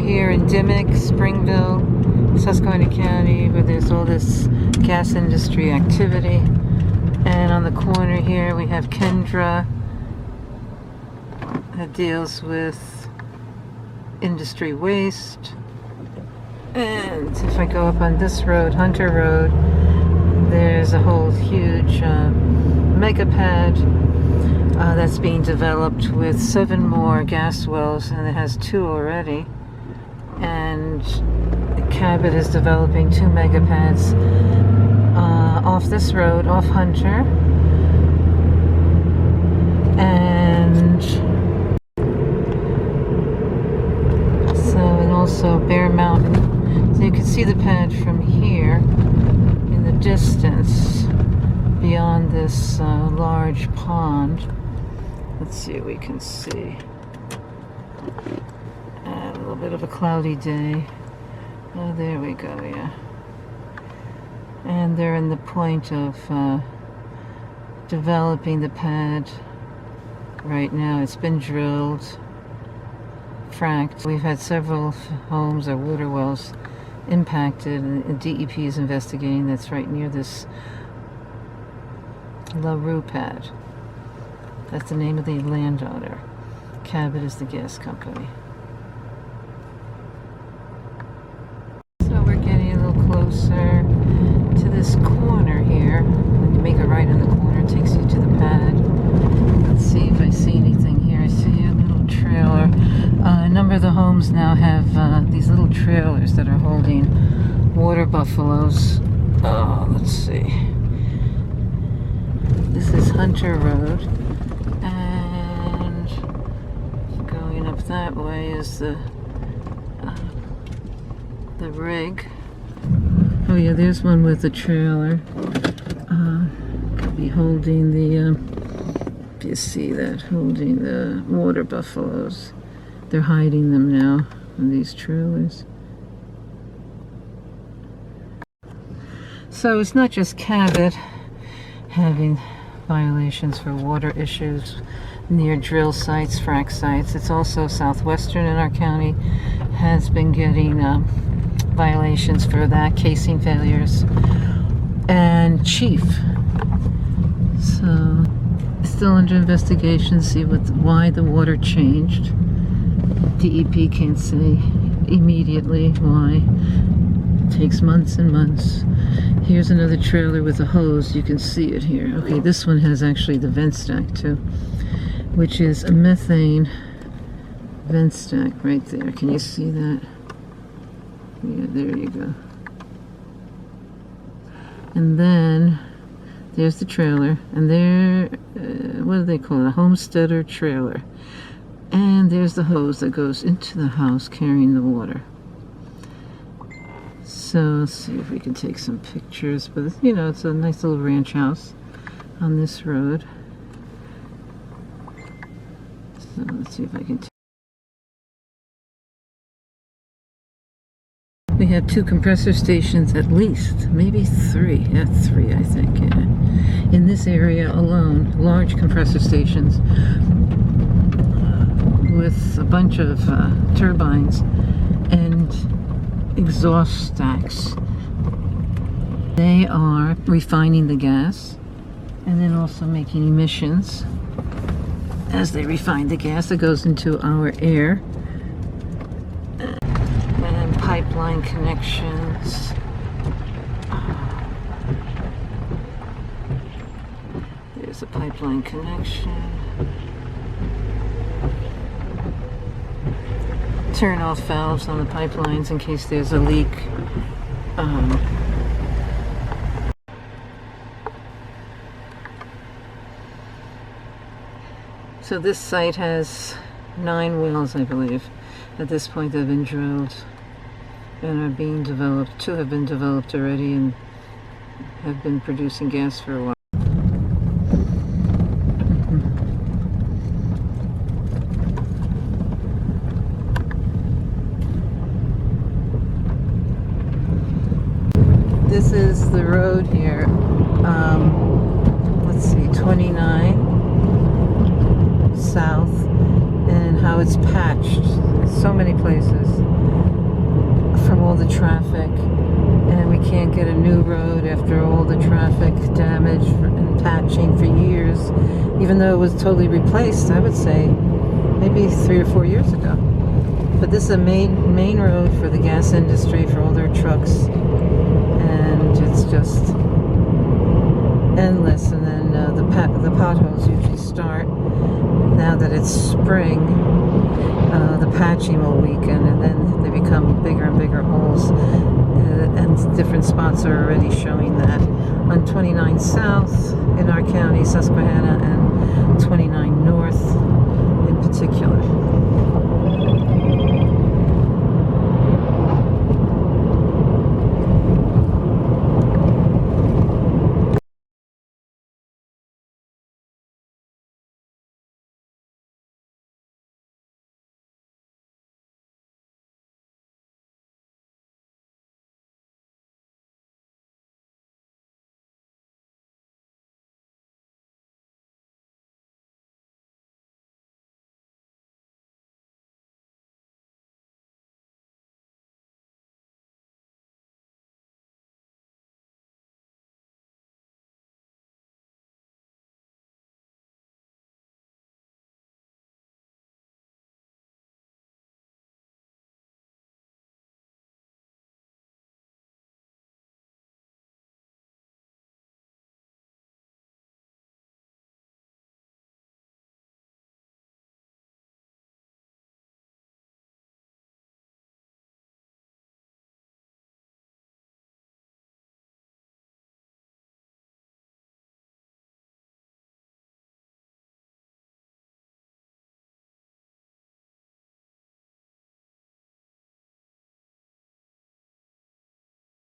here in Dimock, Springville, Susquehanna County, where there's all this gas industry activity. And on the corner here we have Kendra, that deals with industry waste. And if I go up on this road, Hunter Road, there's a whole huge mega pad that's being developed with 7 more gas wells, and it has 2 already. And Cabot is developing 2 mega pads off this road, off Hunter. And also Bear Mountain. So you can see the pad from here in the distance beyond this large pond. Let's see what we can see. A little bit of a cloudy day. Oh, there we go, yeah. And they're in the point of developing the pad right now. It's been drilled, fracked. We've had several homes or water wells impacted, and DEP is investigating. That's right near this La Rue pad. That's the name of the landowner. Cabot is the gas company. So we're getting a little closer to this corner here. When you make a right in the corner, it takes you to the pad. Let's see if I see anything here. I see a little trailer. A number of the homes now have these little trailers that are holding water buffaloes. Oh, let's see. This is Hunter Road, and going up that way is the rig. Oh yeah, there's one with the trailer. Could be holding the, you see that, holding the water buffaloes. They're hiding them now in these trailers. So it's not just Cabot having violations for water issues near drill sites, frack sites. It's also Southwestern in our county has been getting violations for that, casing failures, and Chief. So still under investigation, see why the water changed. DEP can't say immediately why. It takes months and months. Here's another trailer with a hose. You can see it here. Okay, this one has actually the vent stack too, which is a methane vent stack right there. Can you see that? Yeah, there you go. And then there's the trailer, and there, what do they call it? A homesteader trailer. And there's the hose that goes into the house carrying the water. So let's see if we can take some pictures. But you know, it's a nice little ranch house on this road. So let's see if I can. We have 2 compressor stations at least, maybe 3. Yeah, 3 I think. Yeah. In this area alone, large compressor stations with a bunch of turbines and exhaust stacks. They are refining the gas and then also making emissions as they refine the gas that goes into our air. And pipeline connections. There's a pipeline connection. Turn off valves on the pipelines in case there's a leak. So this site has 9 wells, I believe. At this point they've been drilled and are being developed. 2 have been developed already and have been producing gas for a while. This is the road here. Let's see, 29 south, and how it's patched in so many places. have all the traffic, and we can't get a new road after all the traffic damage and patching for years, even though it was totally replaced, I would say, maybe 3 or 4 years ago. But this is a main road for the gas industry, for all their trucks, and it's just endless. And then the potholes usually start now that it's spring. The patching will weaken, and then they become bigger and bigger holes, and different spots are already showing that on 29 South in our county, Susquehanna, and 29 North in particular.